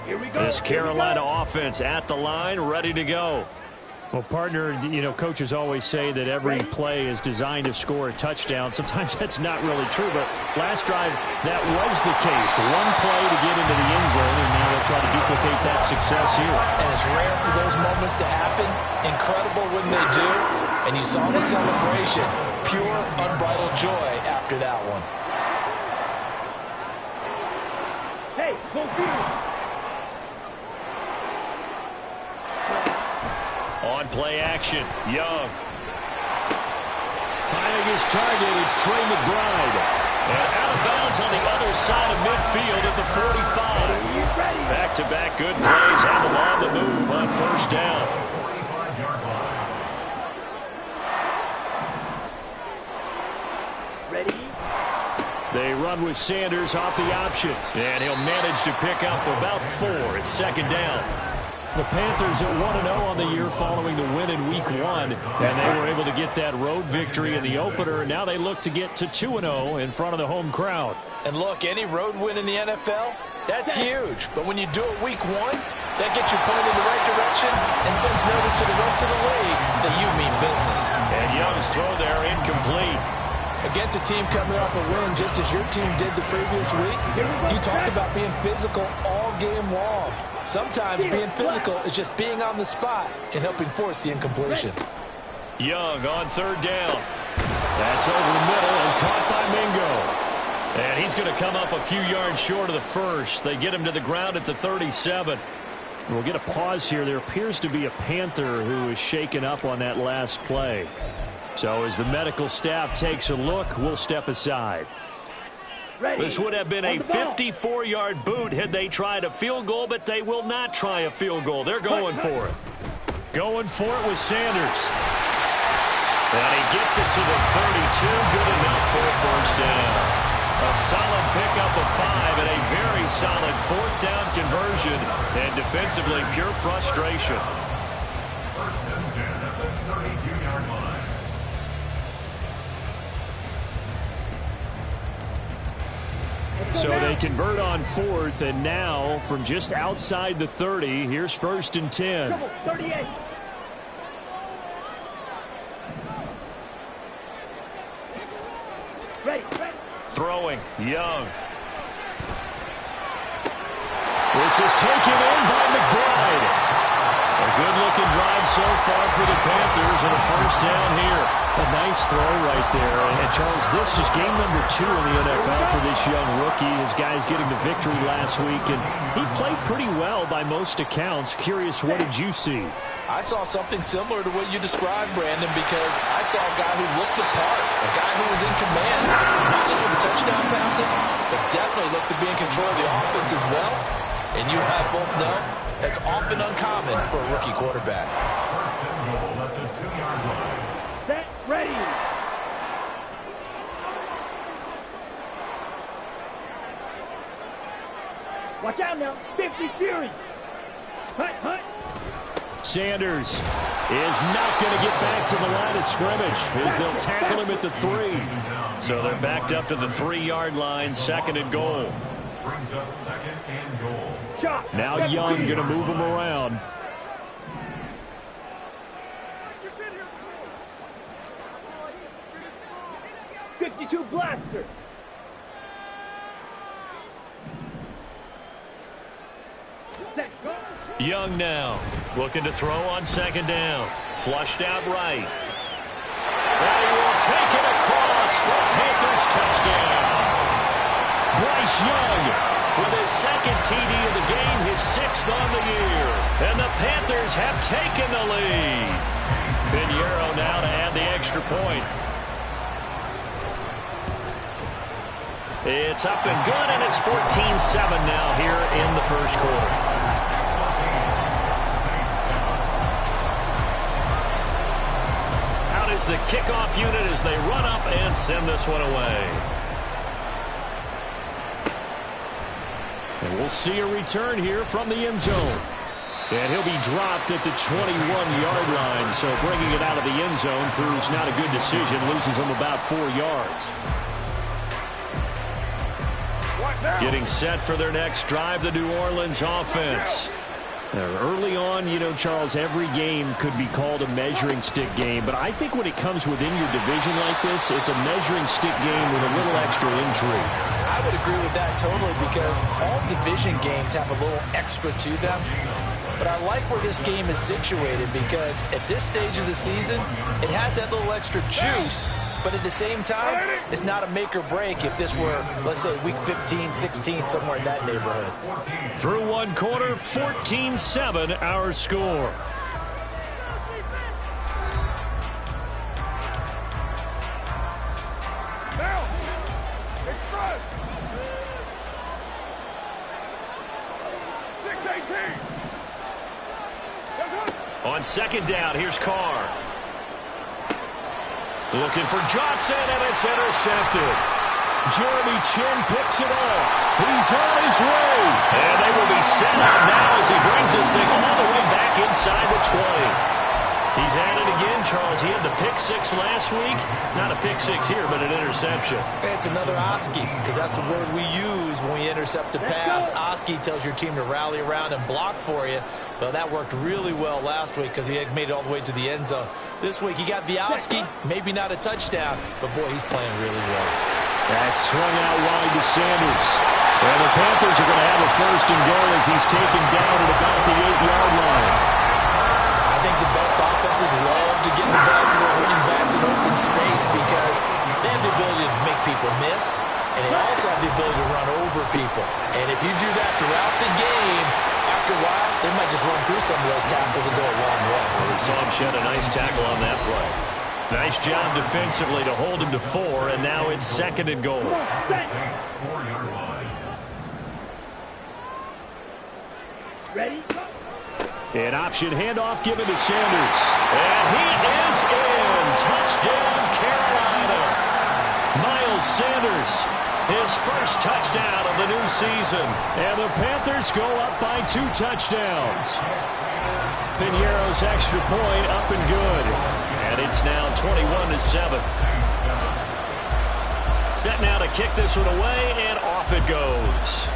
This Carolina offense at the line, ready to go. Well, partner, you know, coaches always say that every play is designed to score a touchdown. Sometimes that's not really true, but last drive, that was the case. One play to get into the end zone, and now they'll try to duplicate that success here. And it's rare for those moments to happen. Incredible when they do. And you saw the celebration. Pure, unbridled joy after that one. Hey, go On play action, Young. Finding his target, it's Trey McBride. And out of bounds on the other side of midfield at the 45. Back-to-back good plays have them on the move on first down. Ready? They run with Sanders off the option. And he'll manage to pick up about 4 at second down. The Panthers at 1-0 on the year following the win in Week 1, and they were able to get that road victory in the opener, and now they look to get to 2-0 in front of the home crowd. And look, any road win in the NFL, that's huge. But when you do it Week 1, that gets you pointed in the right direction and sends notice to the rest of the league that you mean business. And Young's throw there incomplete. Against a team coming off a win just as your team did the previous week, you talk about being physical all game long. Sometimes being physical is just being on the spot and helping force the incompletion. Young on third down. That's over the middle and caught by Mingo. And he's going to come up a few yards short of the first. They get him to the ground at the 37. We'll get a pause here. There appears to be a Panther who is shaken up on that last play. So as the medical staff takes a look, we'll step aside. This would have been a 54-yard boot had they tried a field goal, but they will not try a field goal. They're going for it. Going for it with Sanders. And he gets it to the 32. Good enough for a first down. A solid pickup of 5 and a very solid fourth down conversion. And defensively, pure frustration. First and 10 at the 32-yard line. So they convert on fourth, and now from just outside the 30, here's first and 10. 38. Ready. Throwing, Young. This is taken in by McBride. A good-looking drive so far for the Panthers and a first down here. A nice throw right there. And Charles, this is game number 2 in the NFL for this young rookie. His guys getting the victory last week, and he played pretty well by most accounts. Curious, what did you see? I saw something similar to what you described, Brandon, because I saw a guy who looked the part, a guy who was in command, not just with the touchdown passes, but definitely looked to be in control of the offense as well. And you and I both know that's often uncommon for a rookie quarterback. First and goal at the 2-yard line. Set. Ready. Watch out now. 50 Fury. Hunt. Sanders is not going to get back to the line of scrimmage as they'll tackle him at the 3. So they're backed up to the 3-yard line, second and goal. Brings up second and goal. Shot. Now Young going to move him around. .52 blaster. Set. Go. Young now looking to throw on second down. Flushed out right. And he will take it across for Panthers touchdown. Bryce Young with his second TD of the game, his 6th on the year. And the Panthers have taken the lead. Pinheiro now to add the extra point. It's up and good, and it's 14-7 now here in the first quarter. Out is the kickoff unit as they run up and send this one away. And we'll see a return here from the end zone. And he'll be dropped at the 21-yard line, so bringing it out of the end zone proves not a good decision, loses him about 4 yards. Getting set for their next drive, the New Orleans offense. Early on, you know, Charles, every game could be called a measuring stick game. But I think when it comes within your division like this, it's a measuring stick game with a little extra intrigue. I would agree with that totally because all division games have a little extra to them. But I like where this game is situated because at this stage of the season, it has that little extra juice. But at the same time, it's not a make or break if this were, let's say, week 15, 16, somewhere in that neighborhood. Through one quarter, 14-7 our score. On second down, here's Carr. Looking for Johnson, and it's intercepted. Jeremy Chin picks it off. He's on his way. And they will be set up now as he brings this thing all the way back inside the 20. He's at it again, Charles. He had the pick six last week. Not a pick six here, but an interception. It's another Oski, because that's the word we use when we intercept a pass. Oski tells your team to rally around and block for you. But that worked really well last week because he had made it all the way to the end zone. This week he got the Oski, maybe not a touchdown, but boy, he's playing really well. That swung out wide to Sanders. And the Panthers are going to have a first and goal as he's taken down at about the 8-yard line. I think the best offenses love to get the ball to their running backs in open space because they have the ability to make people miss, and they also have the ability to run over people. And if you do that throughout the game, after a while, they might just run through some of those tackles and go a long way. Well, we saw him shed a nice tackle on that play. Nice job defensively to hold him to 4, and now it's second and goal. 4-yard line. Ready? An option handoff given to Sanders. And he is in. Touchdown, Carolina. Miles Sanders, his first touchdown of the new season. And the Panthers go up by 2 touchdowns. Piñeiro's extra point up and good. And it's now 21-7. Set now to kick this one away, and off it goes.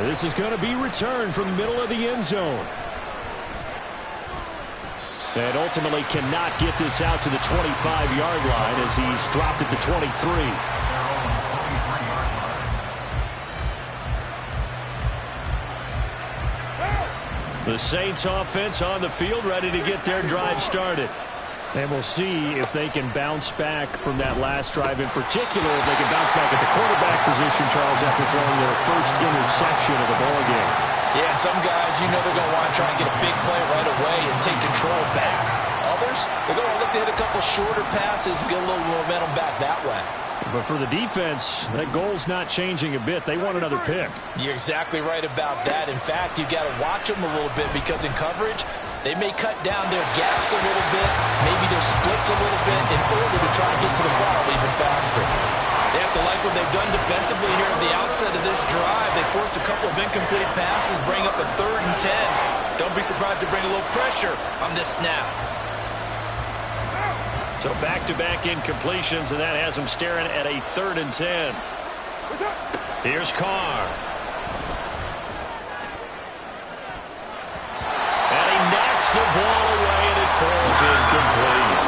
This is going to be returned from the middle of the end zone. And ultimately cannot get this out to the 25-yard line as he's dropped at the 23. The Saints offense on the field ready to get their drive started. And we'll see if they can bounce back from that last drive, in particular if they can bounce back at the quarterback position, Charles, after throwing their first interception of the ballgame. Yeah, some guys, you know they're going to want to try and get a big play right away and take control back. Others, they're going to look to hit a couple shorter passes, get a little momentum back that way. But for the defense, that goal's not changing a bit. They want another pick. You're exactly right about that. In fact, you've got to watch them a little bit because in coverage, they may cut down their gaps a little bit, maybe their splits a little bit in order to try and get to the ball even faster. They have to like what they've done defensively here at the outset of this drive. They forced a couple of incomplete passes, bring up a 3rd and 10. Don't be surprised to bring a little pressure on this snap. So back-to-back incompletions, and that has them staring at a 3rd and 10. Here's Carr. And he knocks the ball away, and it falls incomplete.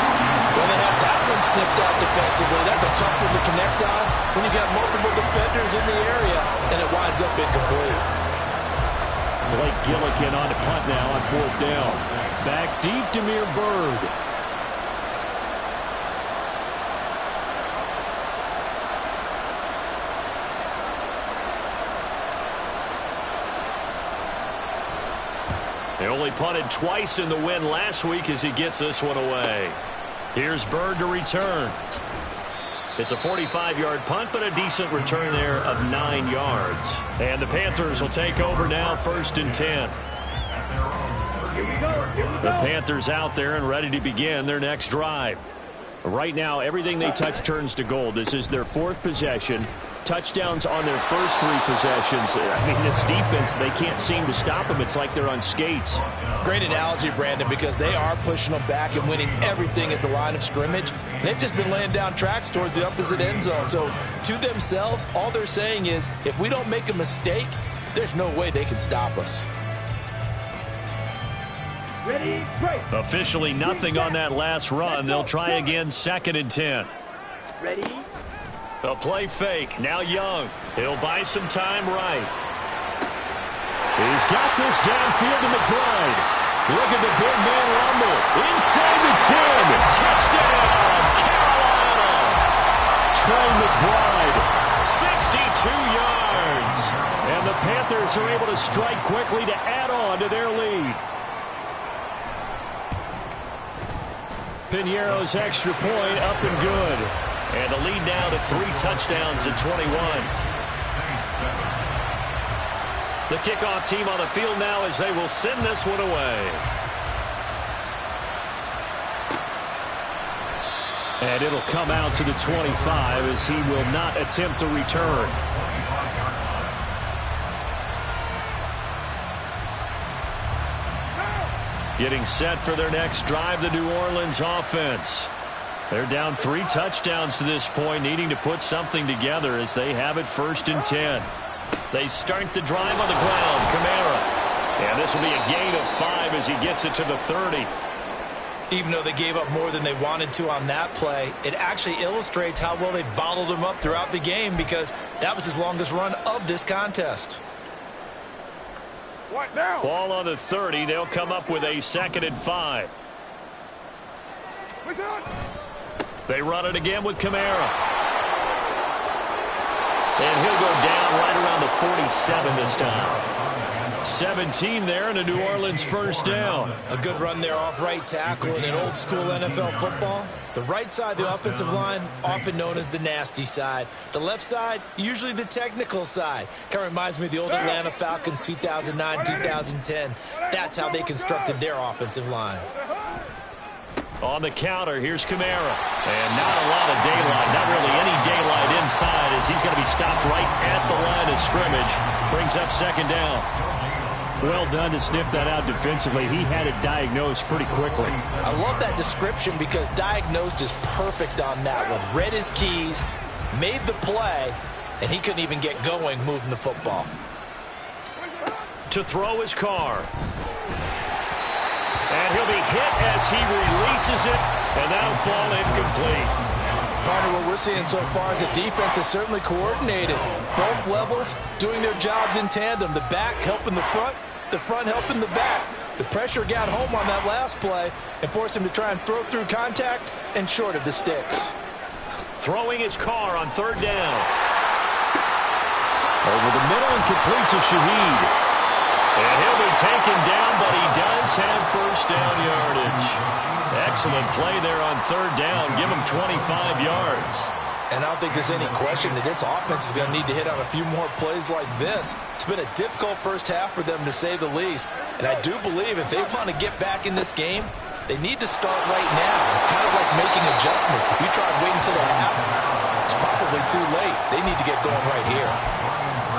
Well, they have that one snipped out defensively. That's a tough one to connect on when you got multiple defenders in the area, and it winds up incomplete. Blake Gillikin on the punt now on 4th down. Back deep, Damiere Byrd. They only punted twice in the win last week as he gets this one away. Here's Byrd to return. It's a 45-yard punt, but a decent return there of 9 yards. And the Panthers will take over now, 1st and 10. The Panthers out there and ready to begin their next drive. Right now, everything they touch turns to gold. This is their 4th possession. touchdowns on their first 3 possessions. I mean, this defense, they can't seem to stop them. It's like they're on skates. Great analogy, Brandon, because they are pushing them back and winning everything at the line of scrimmage. They've just been laying down tracks towards the opposite end zone. So to themselves, all they're saying is, if we don't make a mistake, there's no way they can stop us. Ready, break. Officially nothing on that last run. They'll try again, 2nd and 10. Ready. A play fake. Now Young. He'll buy some time right. He's got this downfield to McBride. Look at the big man rumble. Inside the 10. Touchdown, Carolina. Trey McBride. 62 yards. And the Panthers are able to strike quickly to add on to their lead. Piñeiro's extra point up and good. And the lead now to 3 touchdowns at 21. The kickoff team on the field now as they will send this one away. And it'll come out to the 25 as he will not attempt to return. Getting set for their next drive, the New Orleans offense. They're down 3 touchdowns to this point, needing to put something together as they have it 1st and 10. They start the drive on the ground. Kamara. And this will be a gain of 5 as he gets it to the 30. Even though they gave up more than they wanted to on that play, it actually illustrates how well they bottled them up throughout the game, because that was his longest run of this contest. What now? Ball on the 30. They'll come up with a 2nd and 5. What's on? They run it again with Kamara. And he'll go down right around the 47 this time. 17 there and a New Orleans 1st down. A good run there off right tackle in an old school NFL football. The right side, the offensive line, often known as the nasty side. The left side, usually the technical side. Kind of reminds me of the old Atlanta Falcons 2009, 2010. That's how they constructed their offensive line. On the counter, here's Kamara. And not a lot of daylight, not really any daylight inside, as he's going to be stopped right at the line of scrimmage. Brings up 2nd down. Well done to sniff that out defensively. He had it diagnosed pretty quickly. I love that description because diagnosed is perfect on that one. Read his keys, made the play, and he couldn't even get going moving the football. To throw his car. And he'll be hit as he releases it, and that'll fall incomplete. Partner, what we're seeing so far is the defense is certainly coordinated. Both levels doing their jobs in tandem. The back helping the front helping the back. The pressure got home on that last play and forced him to try and throw through contact and short of the sticks. Throwing his car on 3rd down. Over the middle and complete to Shaheed. And he'll be taken down, but he does have 1st down yardage. Excellent play there on 3rd down. Give him 25 yards. And I don't think there's any question that this offense is going to need to hit on a few more plays like this. It's been a difficult first half for them, to say the least. And I do believe if they want to get back in this game, they need to start right now. It's kind of like making adjustments. If you try waiting until the half, it's probably too late. They need to get going right here.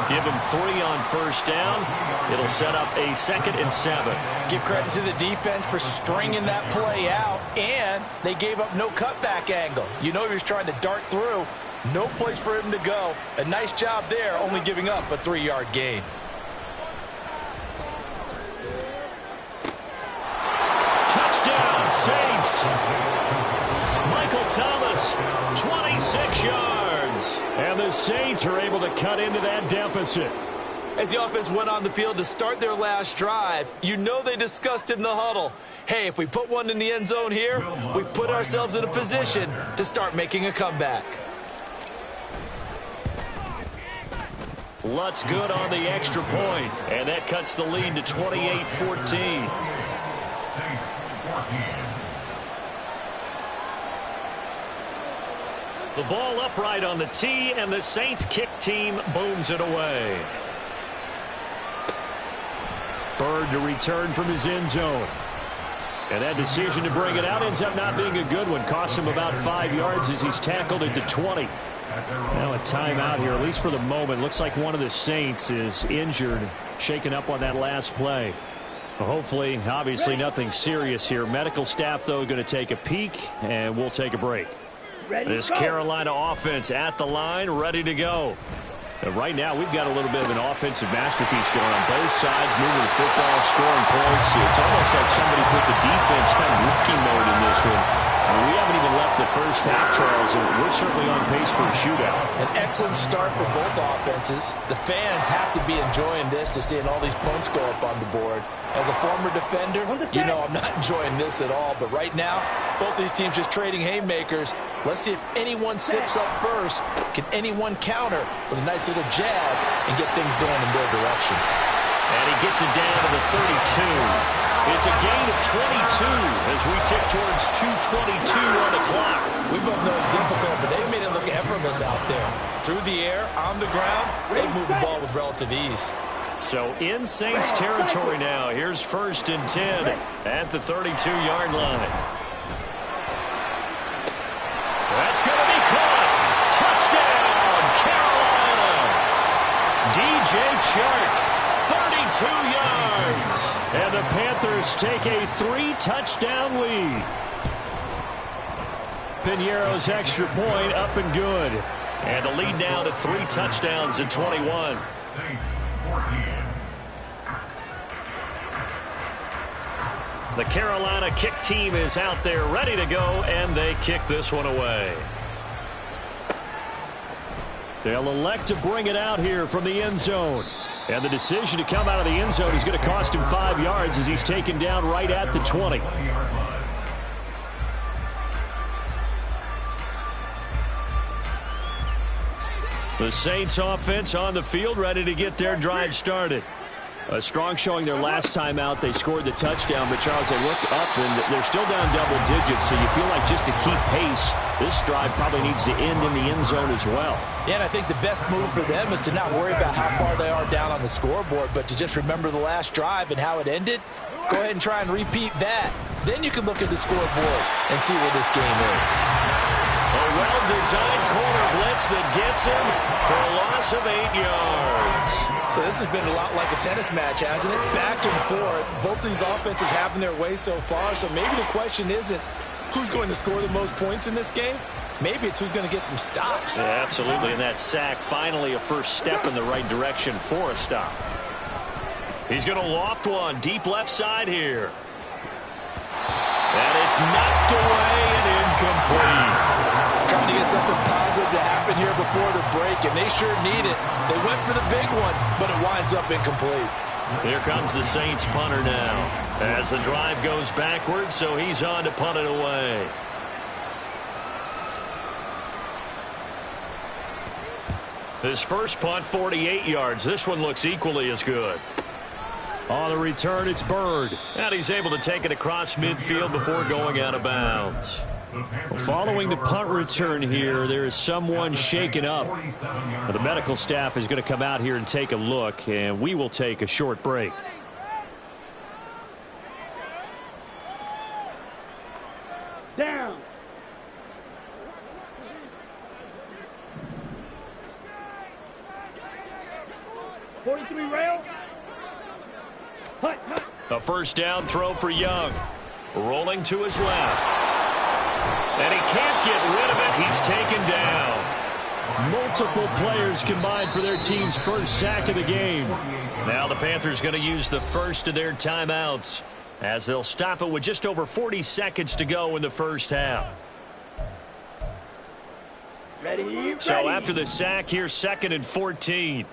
Give him 3 on 1st down. It'll set up a 2nd and 7. Give credit to the defense for stringing that play out, and they gave up no cutback angle. You know he was trying to dart through. No place for him to go. A nice job there, only giving up a 3-yard gain. Touchdown, Saints. Michael Thomas, 26 yards. And the Saints are able to cut into that deficit. As the offense went on the field to start their last drive, you know they discussed in the huddle, hey, if we put one in the end zone here, we've put ourselves in a position to start making a comeback. Lutz good on the extra point, and that cuts the lead to 28-14. Saints 14. The ball upright on the tee, and the Saints kick team booms it away. Bird to return from his end zone. And that decision to bring it out ends up not being a good one. Costs him about 5 yards as he's tackled at the 20. Now a timeout here, at least for the moment. Looks like one of the Saints is injured, shaken up on that last play. Well, hopefully, obviously nothing serious here. Medical staff, though, going to take a peek, and we'll take a break. This Carolina offense at the line, ready to go. And right now, we've got a little bit of an offensive masterpiece going on both sides, moving the football, scoring points. It's almost like somebody put the defense on rookie mode in this one. We haven't even left the first half, Charles, and we're certainly on pace for a shootout. An excellent start for both offenses. The fans have to be enjoying this to seeing all these points go up on the board. As a former defender, you know I'm not enjoying this at all. But right now, both these teams just trading haymakers. Let's see if anyone slips up first. Can anyone counter with a nice little jab and get things going in their direction? And he gets it down to the 32. It's a gain of 22 as we tick towards 2:22 on the clock. We both know it's difficult, but they've made it look effortless out there. Through the air, on the ground, they've moved the ball with relative ease. So in Saints territory now. Here's 1st and 10 at the 32-yard line. That's going to be caught. Touchdown, Carolina. DJ Chark. 32 yards. And the Panthers take a 3-touchdown lead. Piñeiro's extra point up and good. And the lead now to 3 touchdowns at 21. Saints 14. The Carolina kick team is out there ready to go, and they kick this one away. They'll elect to bring it out here from the end zone. And the decision to come out of the end zone is going to cost him 5 yards as he's taken down right at the 20. The Saints offense on the field ready to get their drive started. A strong showing their last time out. They scored the touchdown, but Charles, they look up and they're still down double digits, so you feel like just to keep pace, this drive probably needs to end in the end zone as well. Yeah, and I think the best move for them is to not worry about how far they are down on the scoreboard, but to just remember the last drive and how it ended. Go ahead and try and repeat that. Then you can look at the scoreboard and see where this game is. A well-designed corner blitz that gets him for a loss of 8 yards. So this has been a lot like a tennis match, hasn't it? Back and forth. Both of these offenses having their way so far. So maybe the question isn't who's going to score the most points in this game. Maybe it's who's going to get some stops. Yeah, absolutely. And that sack, finally a first step in the right direction for a stop. He's going to loft one deep left side here. And it's knocked away and incomplete. Trying to get something positive to happen here before the break, and they sure need it. They went for the big one, but it winds up incomplete. Here comes the Saints punter now as the drive goes backwards, so he's on to punt it away. His first punt, 48 yards. This one looks equally as good. On the return, it's Bird. And he's able to take it across midfield before going out of bounds. Following the punt return here, there is someone shaken up. The medical staff is going to come out here and take a look, and we will take a short break. Down. .43 rail. Hut. A first down throw for Young. Rolling to his left. And he can't get rid of it. He's taken down. Multiple players combined for their team's first sack of the game. Now the Panthers going to use the first of their timeouts as they'll stop it with just over 40 seconds to go in the first half. Ready. So after the sack, here's 2nd and 14.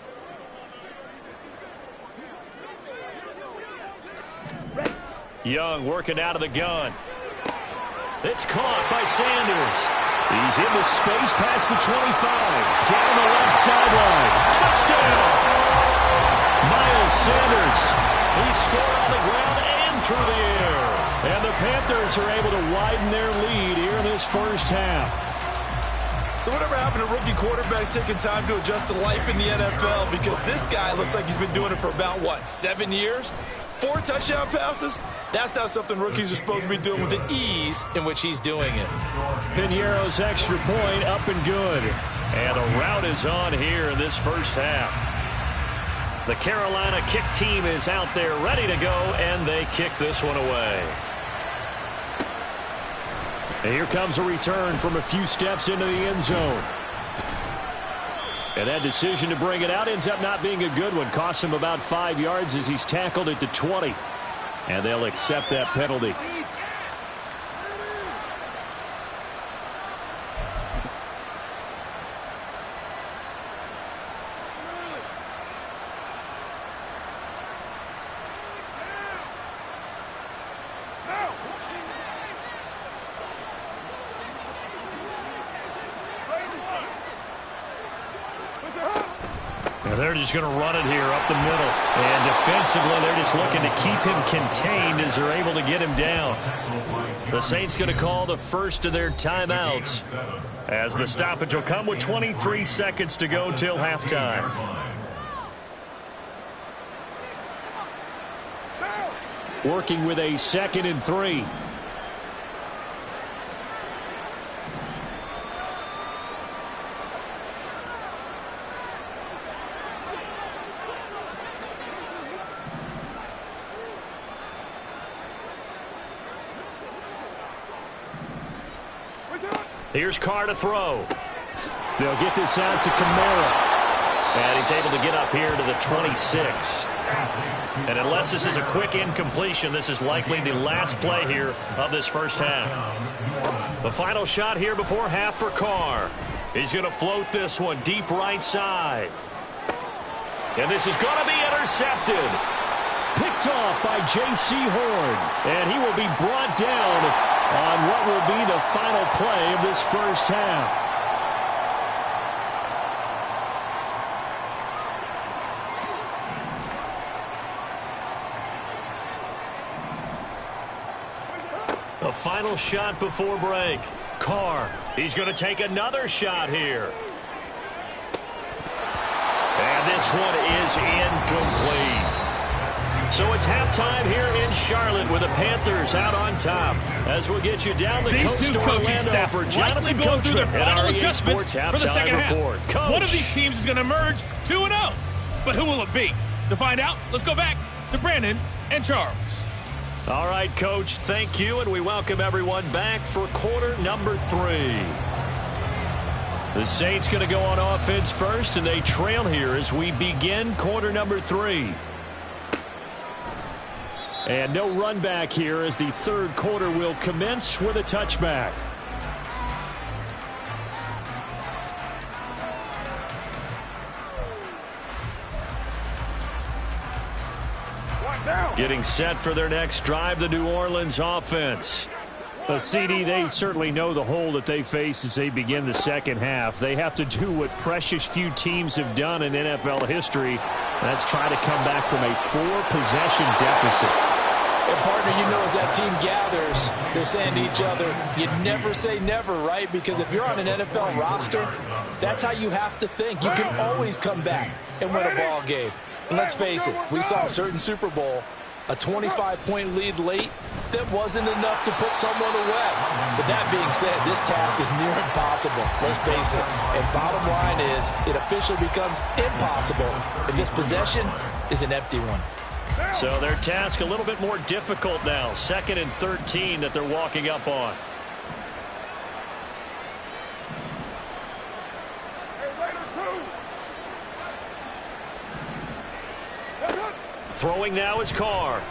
Young working out of the gun. It's caught by Sanders. He's in the space past the 25. Down the left sideline. Touchdown! Miles Sanders. He scored on the ground and through the air. And the Panthers are able to widen their lead here in this first half. So whatever happened to rookie quarterbacks taking time to adjust to life in the NFL? Because this guy looks like he's been doing it for about, 7 years? 4 touchdown passes? That's not something rookies are supposed to be doing with the ease in which he's doing it. Piñeiro's extra point up and good. And a rout is on here in this first half. The Carolina kick team is out there ready to go, and they kick this one away. And here comes a return from a few steps into the end zone. And that decision to bring it out ends up not being a good one. Costs him about 5 yards as he's tackled at the 20. And they'll accept that penalty. They're just going to run it here up the middle. And defensively, they're just looking to keep him contained as they're able to get him down. The Saints going to call the first of their timeouts as the stoppage will come with 23 seconds to go till halftime. Working with a 2nd and 3. Here's Carr to throw. They'll get this out to Kamara. And he's able to get up here to the 26. And unless this is a quick incompletion, this is likely the last play here of this first half. The final shot here before half for Carr. He's going to float this one deep right side. And this is going to be intercepted. Picked off by J.C. Horn. And he will be brought down on what will be the final play of this first half. The final shot before break. Carr, he's going to take another shot here. And this one is incomplete. So it's halftime here in Charlotte with the Panthers out on top. As we'll get you down the coast to Orlando for Jonathan going through their final REA adjustments Sports for the second report. half. Coach. One of these teams is going to emerge 2-0. But who will it be? To find out, let's go back to Brandon and Charles. All right, Coach, thank you, and we welcome everyone back for quarter number 3. The Saints going to go on offense first, and they trail here as we begin quarter number 3. And no run back here as the third quarter will commence with a touchback. Getting set for their next drive, the New Orleans offense. CD, they certainly know the hole that they face as they begin the second half. They have to do what precious few teams have done in NFL history. That's try to come back from a 4-possession deficit. And, partner, you know as that team gathers, they're saying to each other, you never say never, right? Because if you're on an NFL roster, that's how you have to think. You can always come back and win a ball game. And let's face it, we saw a certain Super Bowl, a 25-point lead late that wasn't enough to put someone away. But that being said, this task is near impossible. Let's face it. And bottom line is, it officially becomes impossible if this possession is an empty one. So their task a little bit more difficult now. 2nd and 13 that they're walking up on. Throwing now is Carr.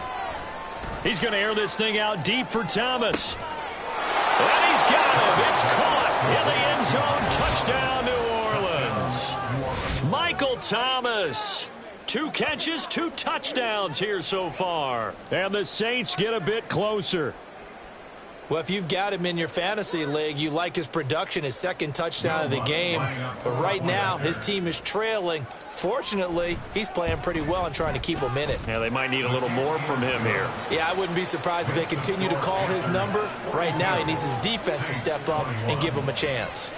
He's going to air this thing out deep for Thomas. And he's got him. It's caught in the end zone. Touchdown, New Orleans. Michael Thomas. 2 catches, 2 touchdowns here so far. And the Saints get a bit closer. Well, if you've got him in your fantasy league, you like his production, his 2nd touchdown of the game. But right now, his team is trailing. Fortunately, he's playing pretty well and trying to keep them in it. Yeah, they might need a little more from him here. Yeah, I wouldn't be surprised if they continue to call his number. Right now, he needs his defense to step up and give him a chance.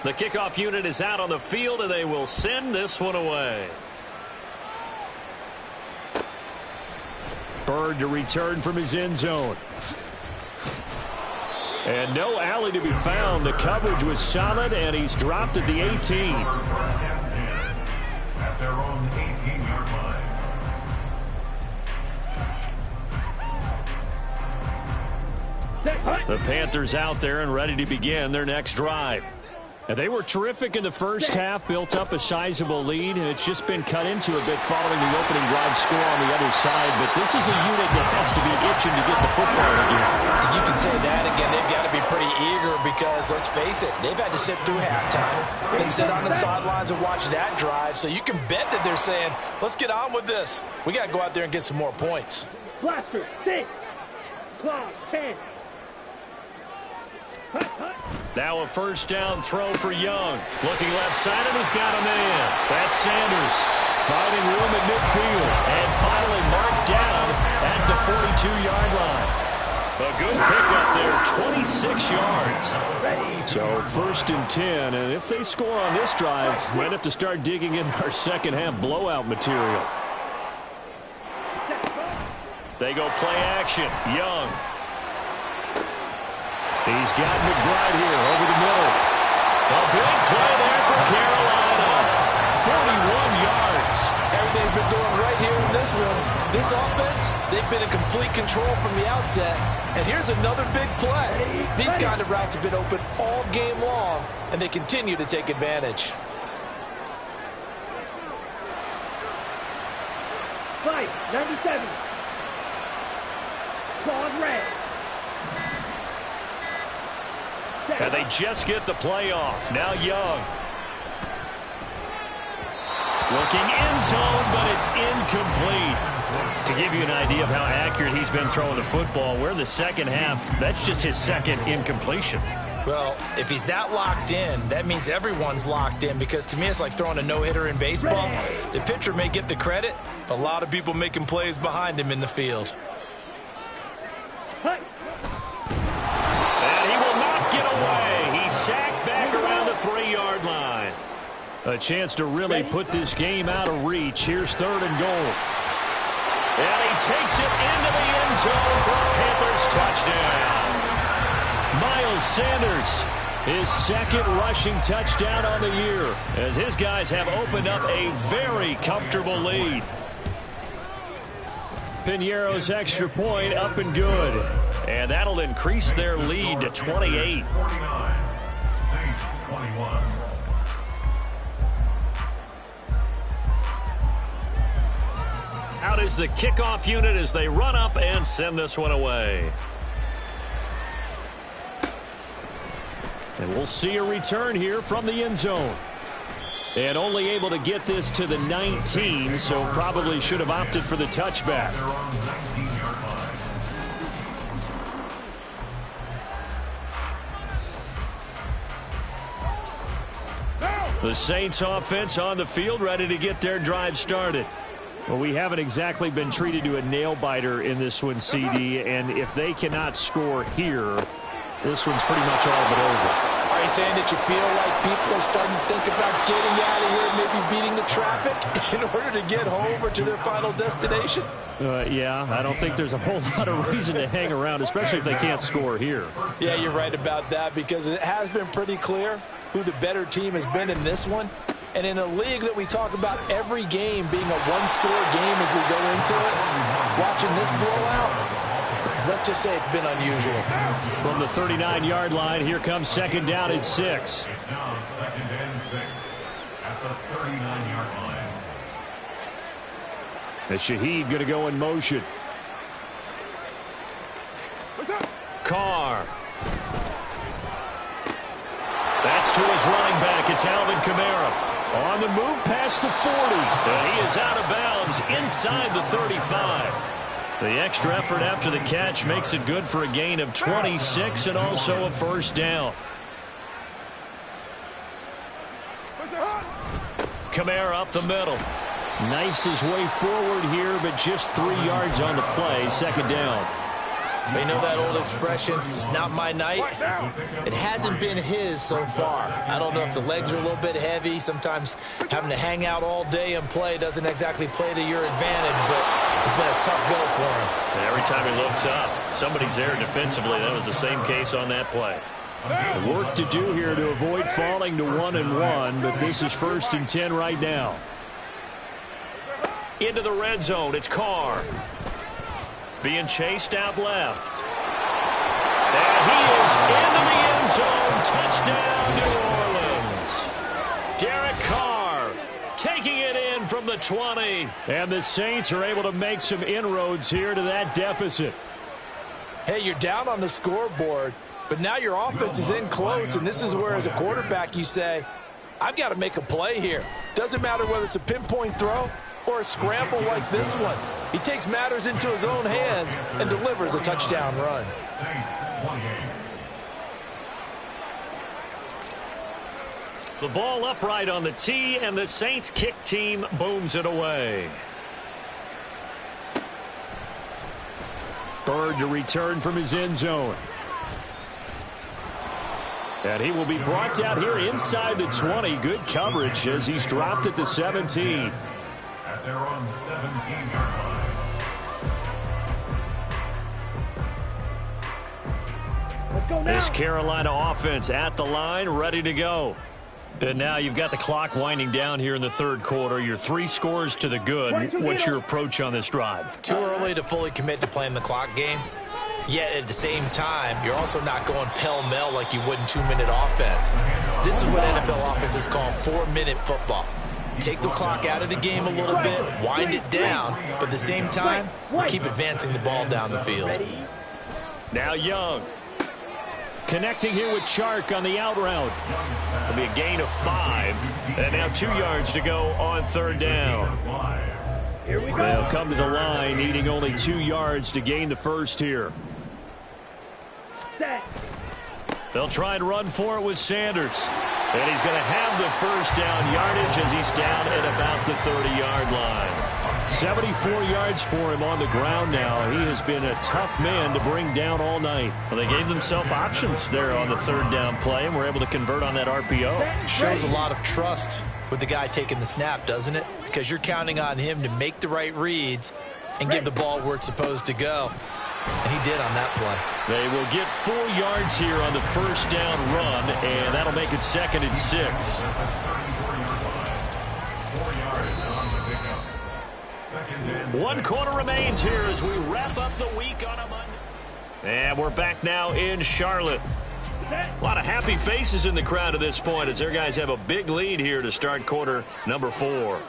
The kickoff unit is out on the field, and they will send this one away. Bird to return from his end zone. And no alley to be found. The coverage was solid, and he's dropped at the 18. At their own 18-yard line. The Panthers out there and ready to begin their next drive. And they were terrific in the first half, built up a sizable lead, and it's just been cut into a bit following the opening drive score on the other side. But this is a unit that has to be itching to get the football again. You can say that again. They've got to be pretty eager because, let's face it, they've had to sit through halftime, then sit on the sidelines and watch that drive. So you can bet that they're saying, let's get on with this. We got to go out there and get some more points. Blaster, 6. Clock, 10. Now a first down throw for Young. Looking left side, and he's got a man. That's Sanders. Finding room at midfield. And finally marked down at the 42-yard line. A good pickup there, 26 yards. So 1st and 10, and if they score on this drive, we'd have to start digging in our second half blowout material. They go play action. Young. He's got McBride here over the middle. A big play there for Carolina. 41 yards. Everything's been going right here in this one. This offense, they've been in complete control from the outset. And here's another big play. These kind of routes have been open all game long, and they continue to take advantage. Fight, 97. Claude red. And they just get the play off. Now Young. Looking end zone, but it's incomplete. To give you an idea of how accurate he's been throwing the football, we're in the second half. That's just his second incompletion. Well, if he's that locked in, that means everyone's locked in, because to me it's like throwing a no-hitter in baseball. The pitcher may get the credit, a lot of people making plays behind him in the field. And he will not get away. He's sacked back around the 3-yard line. A chance to really put this game out of reach. Here's 3rd and goal. And he takes it into the end zone for a Panthers touchdown. Miles Sanders, his second rushing touchdown on the year, as his guys have opened up a very comfortable lead. Piñeiro's extra point up and good. And that'll increase their lead to 28. 49. Saints 21. Out is the kickoff unit as they run up and send this one away. And we'll see a return here from the end zone. And only able to get this to the 19, so probably should have opted for the touchback. They're on 19-yard line. The Saints offense on the field, ready to get their drive started. Well, we haven't exactly been treated to a nail-biter in this one, CD, and if they cannot score here, this one's pretty much all but over. Are you saying that you feel like people are starting to think about getting out of here, maybe beating the traffic in order to get home or to their final destination? Yeah, I don't think there's a whole lot of reason to hang around, especially if they can't score here. Yeah, you're right about that, because it has been pretty clear who the better team has been in this one. And in a league that we talk about every game being a one-score game as we go into it, watching this blowout, let's just say it's been unusual. From the 39-yard line, here comes 2nd down and 6. It's now 2nd and 6 at the 39-yard line. As Shaheed going to go in motion. Carr. That's to his running back. It's Alvin Kamara. On the move past the 40. And he is out of bounds inside the 35. The extra effort after the catch makes it good for a gain of 26 and also a first down. Kamara up the middle. Knifes his way forward here, but just 3 yards on the play. 2nd down. They know that old expression, it's not my night. It hasn't been his so far. I don't know if the legs are a little bit heavy. Sometimes having to hang out all day and play doesn't exactly play to your advantage, but it's been a tough go for him. And every time he looks up, somebody's there defensively. That was the same case on that play. Work to do here to avoid falling to 1-1, but this is 1st and 10 right now. Into the red zone, it's Carr. Being chased out left. And he is into the end zone. Touchdown, New Orleans. Derek Carr taking it in from the 20. And the Saints are able to make some inroads here to that deficit. Hey, you're down on the scoreboard, but now your offense is in close, and this is where, as a quarterback, you say, I've got to make a play here. Doesn't matter whether it's a pinpoint throw or a scramble like this one. He takes matters into his own hands and delivers a touchdown run. The ball upright on the tee, and the Saints kick team booms it away. Bird to return from his end zone. And he will be brought down here inside the 20. Good coverage as he's dropped at the 17. At their own 17-yard line. Let's go now. This Carolina offense at the line, ready to go. And now you've got the clock winding down here in the third quarter. You're 3 scores to the good. What's your approach on this drive? Too early to fully commit to playing the clock game. Yet at the same time, you're also not going pell-mell like you would in 2-minute offense. This is what NFL offenses call 4-minute football. Take the clock out of the game a little bit, wind it down, but at the same time, keep advancing the ball down the field. Now Young. Connecting here with Chark on the out route. It'll be a gain of 5. And now 2 yards to go on 3rd down. Here we go. They'll come to the line, needing only 2 yards to gain the first here. Set. They'll try and run for it with Sanders. And he's going to have the first down yardage as he's down at about the 30-yard line. 74 yards for him on the ground now. He has been a tough man to bring down all night. Well, they gave themselves options there on the 3rd down play, and were able to convert on that RPO. Shows a lot of trust with the guy taking the snap, doesn't it? Because you're counting on him to make the right reads and give the ball where it's supposed to go. And he did on that play. They will get 4 yards here on the first down run, and that'll make it 2nd and 6. 1 quarter remains here as we wrap up the week on a Monday. And we're back now in Charlotte. A lot of happy faces in the crowd at this point as their guys have a big lead here to start quarter number 4.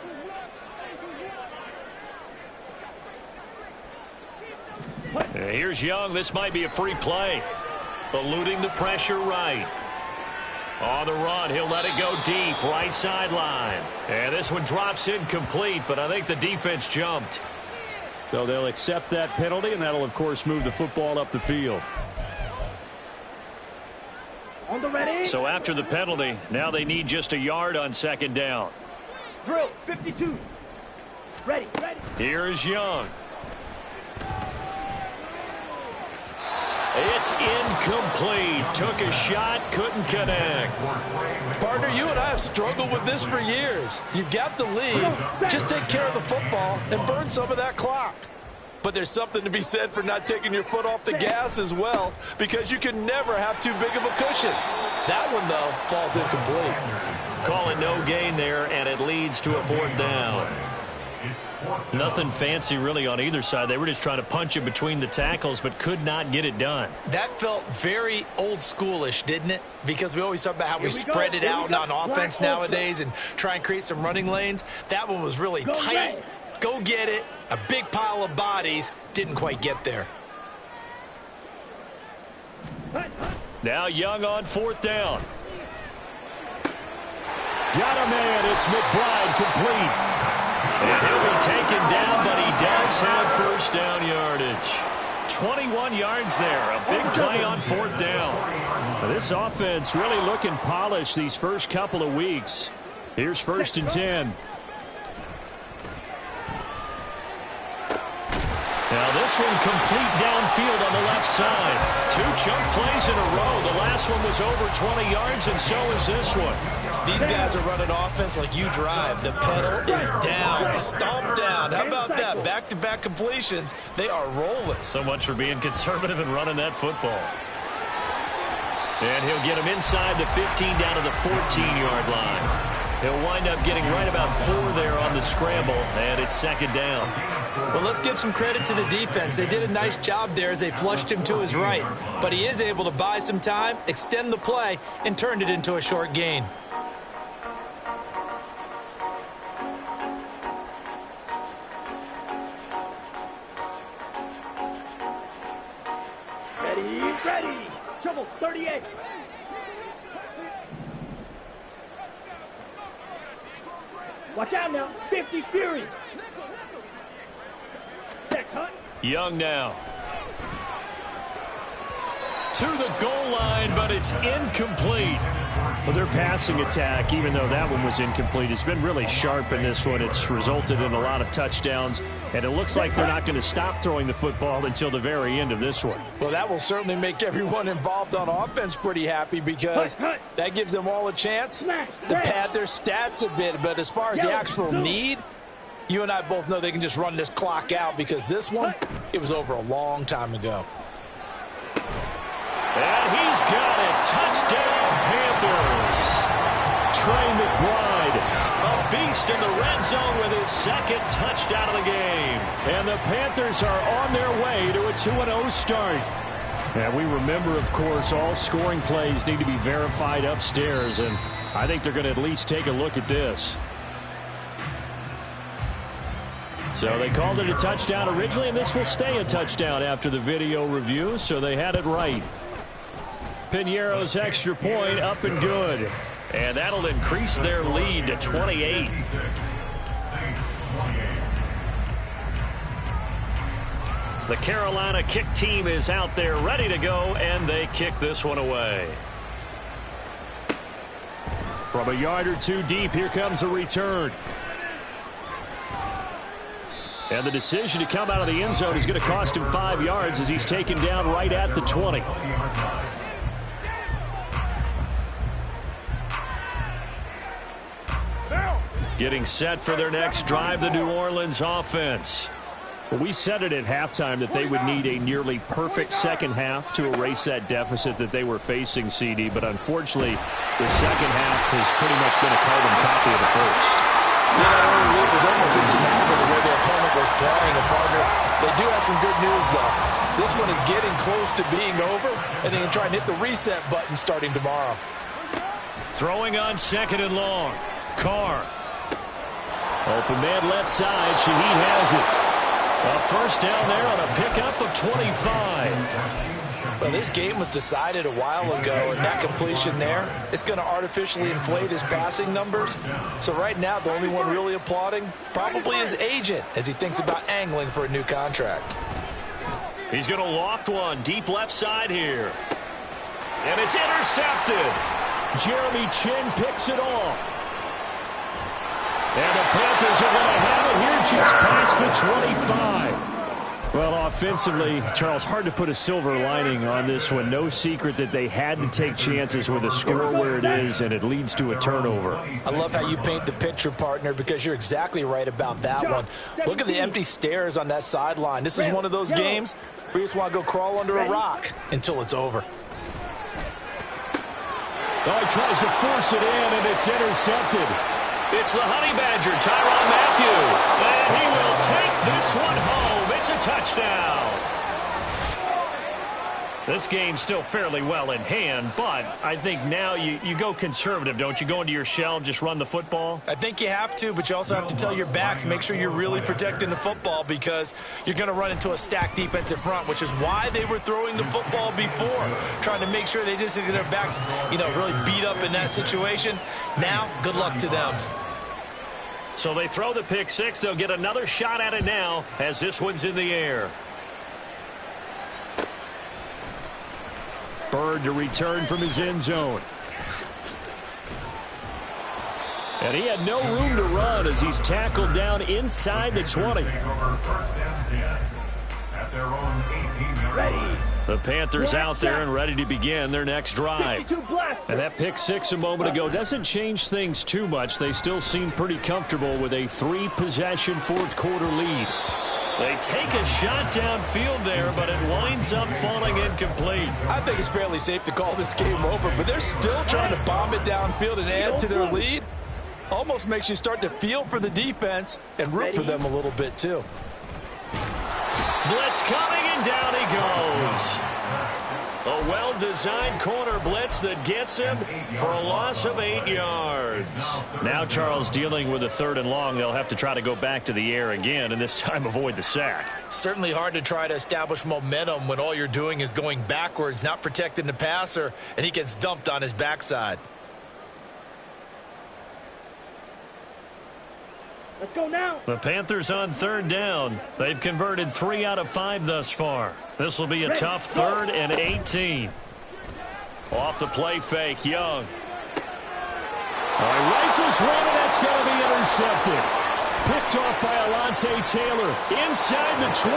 And here's Young. This might be a free play. Eluding the pressure right. On the run, he'll let it go deep, right sideline. And this one drops incomplete, but I think the defense jumped. So they'll accept that penalty, and that'll, of course, move the football up the field. On the ready. So after the penalty, now they need just a yard on 2nd down. Drill, 52. Ready, ready. Here is Young. It's incomplete. Took a shot, couldn't connect. Partner, you and I have struggled with this for years. You've got the lead. Just take care of the football and burn some of that clock. But there's something to be said for not taking your foot off the gas as well, because you can never have too big of a cushion. That one, though, falls incomplete. Call it no gain there, and it leads to a 4th down. Nothing fancy really on either side. They were just trying to punch it between the tackles, but could not get it done. That felt very old schoolish, didn't it? Because we always talk about how we spread it out on offense nowadays and try and create some running lanes. That one was really tight. Go get it. A big pile of bodies. Didn't quite get there. Now Young on 4th down. Got a man. It's McBride complete. And he'll be taken down, but he does have first down yardage. 21 yards there. A big play on 4th down. Now, this offense really looking polished these first couple of weeks. Here's 1st and 10. Now this one complete downfield on the left side. 2 chunk plays in a row. The last one was over 20 yards, and so is this one. These guys are running offense like you drive. The pedal is down, stomp down. How about that? Back-to-back completions. They are rolling. So much for being conservative and running that football. And he'll get him inside the 15 down to the 14-yard line. He'll wind up getting right about 4 there on the scramble, and it's 2nd down. Well, let's give some credit to the defense. They did a nice job there as they flushed him to his right. But he is able to buy some time, extend the play, and turned it into a short gain. Ready. Trouble 38. Watch out now. 50 Fury. Young now. To the goal line, but it's incomplete. Well, their passing attack, even though that one was incomplete, has been really sharp in this one. It's resulted in a lot of touchdowns, and it looks like they're not going to stop throwing the football until the very end of this one. Well, that will certainly make everyone involved on offense pretty happy because that gives them all a chance to pad their stats a bit. But as far as the actual need, you and I both know they can just run this clock out because this one, it was over a long time ago. And he's got it. Touchdown, Panthers. Trey McBride, a beast in the red zone with his 2nd touchdown of the game. And the Panthers are on their way to a 2-0 start. And we remember, of course, all scoring plays need to be verified upstairs, and I think they're going to at least take a look at this. So they called it a touchdown originally, and this will stay a touchdown after the video review, so they had it right. Piñeiro's extra point up and good. And that'll increase their lead to 28. The Carolina kick team is out there ready to go, and they kick this one away. From a yard or 2 deep, here comes a return. And the decision to come out of the end zone is going to cost him 5 yards as he's taken down right at the 20. Getting set for their next drive, the New Orleans offense. Well, we said it at halftime that they would need a nearly perfect second half to erase that deficit that they were facing, CD. But unfortunately, the second half has pretty much been a carbon copy of the first. It was almost insurmountable the way their opponent was playing. And partner, they do have some good news, though. This one is getting close to being over, and they can try and hit the reset button starting tomorrow. Throwing on 2nd and long. Carr. Open man left side. Shaheed has it. A first down there on a pickup of 25. Well, this game was decided a while ago, and that completion there, it's going to artificially inflate his passing numbers. So right now, the only one really applauding probably his agent as he thinks about angling for a new contract. He's going to loft one deep left side here. And it's intercepted. Jeremy Chin picks it off. And the Panthers are going to have it here just past the 25. Well, offensively, Charles, hard to put a silver lining on this one. No secret that they had to take chances with a score where it is, and it leads to a turnover. I love how you paint the picture, partner, because you're exactly right about that one. Look at the empty stairs on that sideline. This is one of those games where you just want to go crawl under a rock until it's over. Oh, he tries to force it in, and it's intercepted. It's the Honey Badger, Tyrann Mathieu. And he will take this one home. It's a touchdown. This game's still fairly well in hand, but I think now you go conservative, don't you? Go into your shell, just run the football? I think you have to, but you also have to tell your backs, make sure you're really protecting the football because you're going to run into a stacked defensive front, which is why they were throwing the football before, trying to make sure they just get their backs, really beat up in that situation. Now, good luck to them. So they throw the pick six. They'll get another shot at it now as this one's in the air. Bird to return from his end zone. And he had no room to run as he's tackled down inside the 20. at their own 18-yard line. The Panthers out there and ready to begin their next drive. And that pick six a moment ago doesn't change things too much. They still seem pretty comfortable with a 3-possession fourth-quarter lead. They take a shot downfield there, but it winds up falling incomplete. I think it's fairly safe to call this game over, but they're still trying to bomb it downfield and add to their lead. Almost makes you start to feel for the defense and root for them a little bit, too. Blitz coming, and down he goes. A well-designed corner blitz that gets him for a loss of 8 yards. Now Charles dealing with a 3rd and long. They'll have to try to go back to the air again, and this time avoid the sack. Certainly hard to try to establish momentum when all you're doing is going backwards, not protecting the passer, and he gets dumped on his backside. Let's go now. The Panthers on 3rd down. They've converted 3 out of 5 thus far. This will be a tough 3rd and 18. Off the play fake, Young. Rifles one, and that's going to be intercepted. Picked off by Alontae Taylor inside the 20.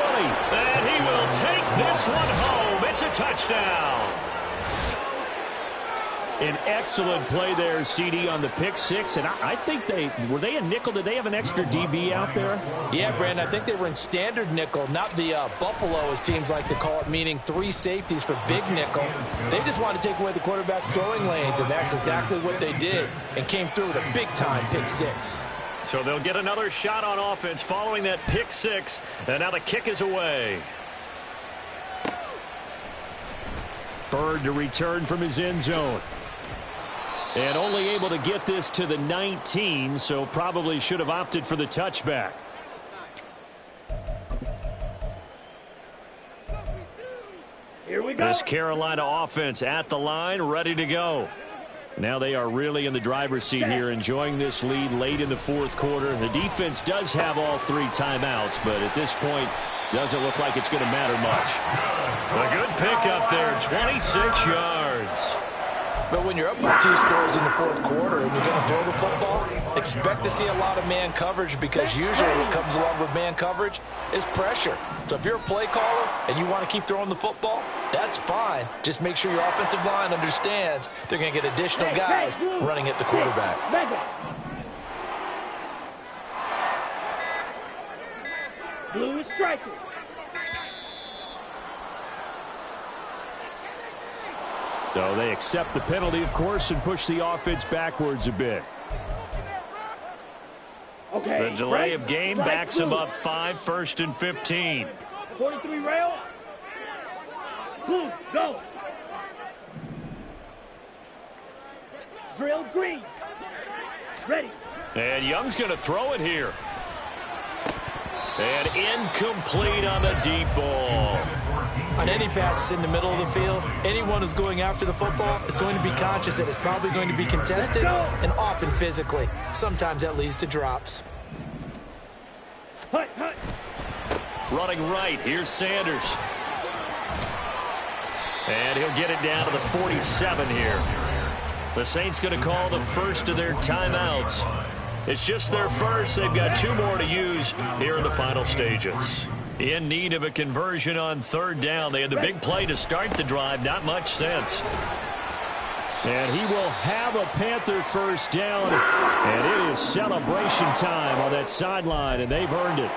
And he will take this one home. It's a touchdown. An excellent play there, CD, on the pick six. And I think were they a nickel? Did they have an extra DB out there? Yeah, Brandon, I think they were in standard nickel, not the Buffalo, as teams like to call it, meaning 3 safeties for big nickel. They just wanted to take away the quarterback's throwing lanes, and that's exactly what they did and came through with a big-time pick six. So they'll get another shot on offense following that pick six, and now the kick is away. Bird to return from his end zone. And only able to get this to the 19, so probably should have opted for the touchback. Here we go. This Carolina offense at the line, ready to go. Now they are really in the driver's seat here, enjoying this lead late in the 4th quarter. The defense does have all 3 timeouts, but at this point, doesn't look like it's going to matter much. A good pickup there, 26 yards. But when you're up by 2 scores in the 4th quarter and you're going to throw the football, expect to see a lot of man coverage, because usually what comes along with man coverage is pressure. So if you're a play caller and you want to keep throwing the football, that's fine. Just make sure your offensive line understands they're going to get additional guys running at the quarterback. Blue is striking. So they accept the penalty, of course, and push the offense backwards a bit. Okay. The delay of game backs him up 5, 1st and 15. 43 rail. Blue, go. Drill green. Ready. And Young's going to throw it here. And incomplete on the deep ball. On any passes in the middle of the field, anyone who's going after the football is going to be conscious that it's probably going to be contested and often physically. Sometimes that leads to drops. Hut, hut. Running right, here's Sanders. And he'll get it down to the 47 here. The Saints going to call the first of their timeouts. It's just their first. They've got 2 more to use here in the final stages. In need of a conversion on 3rd down. They had the big play to start the drive. Not much sense. And he will have a Panther first down. And it is celebration time on that sideline, and they've earned it.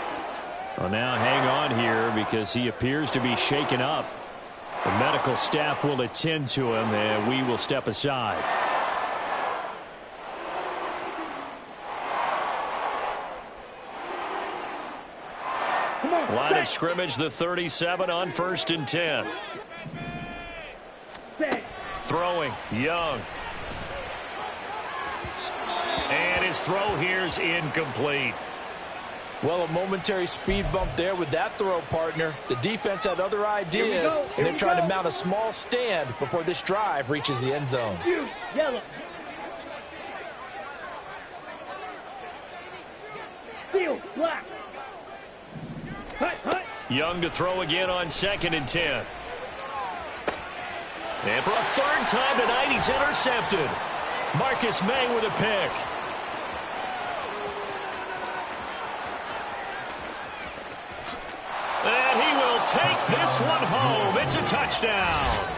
Well, now hang on here because he appears to be shaken up. The medical staff will attend to him, and we will step aside. Line of scrimmage, the 37 on 1st and 10. Throwing, Young. And his throw here's incomplete. Well, a momentary speed bump there with that throw, partner. The defense had other ideas, and they're trying to mount a small stand before this drive reaches the end zone. Yellow. Steel, black. Hut, hut. Young to throw again on 2nd and 10. And for a 3rd time tonight, he's intercepted. Marcus May with a pick. And he will take this one home. It's a touchdown.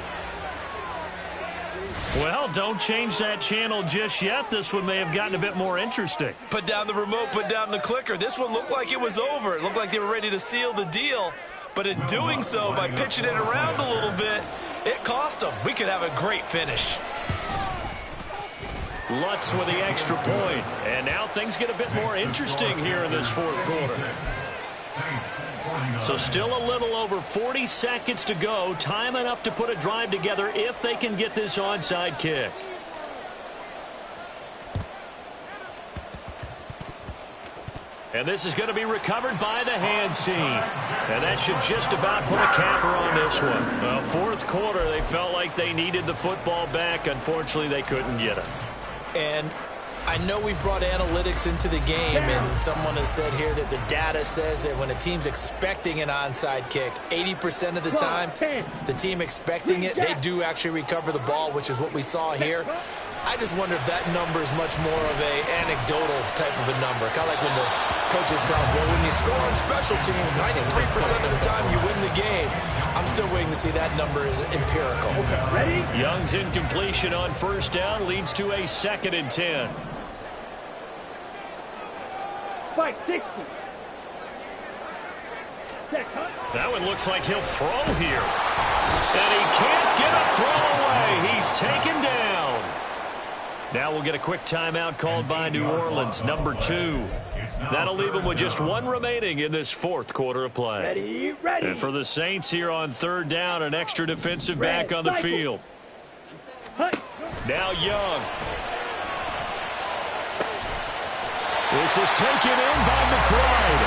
Well, don't change that channel just yet. This one may have gotten a bit more interesting. Put down the remote, put down the clicker. This one looked like it was over. It looked like they were ready to seal the deal. But in doing so, by pitching it around a little bit, it cost them. We could have a great finish. Lutz with the extra point. And now things get a bit more interesting here in this fourth quarter. So still a little over 40 seconds to go. Time enough to put a drive together if they can get this onside kick. And this is going to be recovered by the hands team. And that should just about put a capper on this one. Well, fourth quarter, they felt like they needed the football back. Unfortunately, they couldn't get it. And I know we brought analytics into the game, and someone has said here that the data says that when a team's expecting an onside kick, 80% of the time, the team expecting it, they do actually recover the ball, which is what we saw here. I just wonder if that number is much more of an anecdotal type of a number. Kind of like when the coaches tell us, well, when you score on special teams, 93% of the time you win the game. I'm still waiting to see that number is empirical. Ready? Young's incompletion on first down leads to a 2nd and 10. Spike 60. That one looks like he'll throw here. And he can't get a throw away. He's taken down. Now we'll get a quick timeout called by New Orleans, number 2. That'll leave them with just one remaining in this fourth quarter of play. Ready, ready. And for the Saints here on third down, an extra defensive back on the field. Now Young. This is taken in by McBride.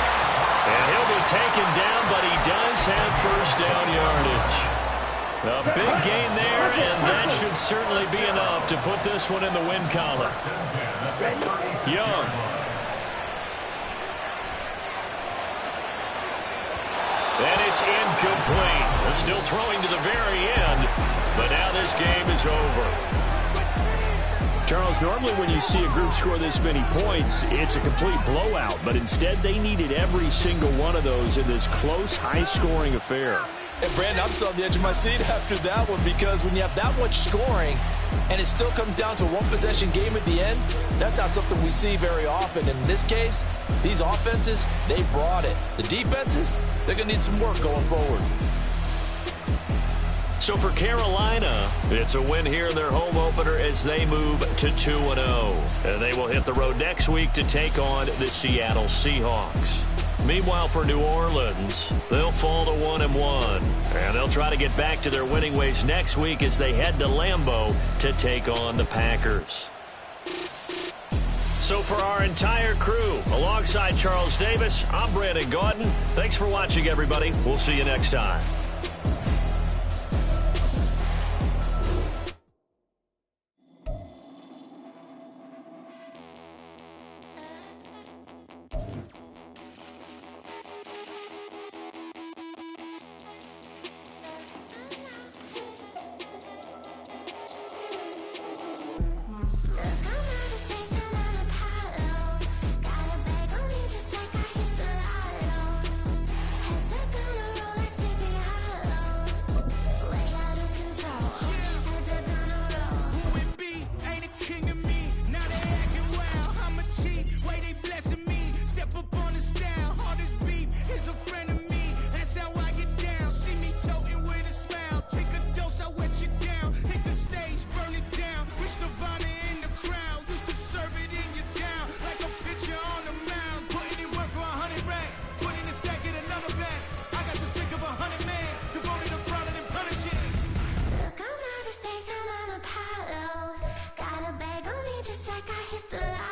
And he'll be taken down, but he does have first down yardage. A big gain there, and that should certainly be enough to put this one in the win column. Young. And it's incomplete. They're still throwing to the very end, but now this game is over. Charles, normally when you see a group score this many points, it's a complete blowout. But instead, they needed every single one of those in this close, high-scoring affair. And, Brandon, I'm still on the edge of my seat after that one because when you have that much scoring and it still comes down to a one-possession game at the end, that's not something we see very often. In this case, these offenses, they brought it. The defenses, they're going to need some work going forward. So for Carolina, it's a win here in their home opener as they move to 2-0. And they will hit the road next week to take on the Seattle Seahawks. Meanwhile, for New Orleans, they'll fall to 1-1. And they'll try to get back to their winning ways next week as they head to Lambeau to take on the Packers. So for our entire crew, alongside Charles Davis, I'm Brandon Gaudin. Thanks for watching, everybody. We'll see you next time. Just like I hit the light.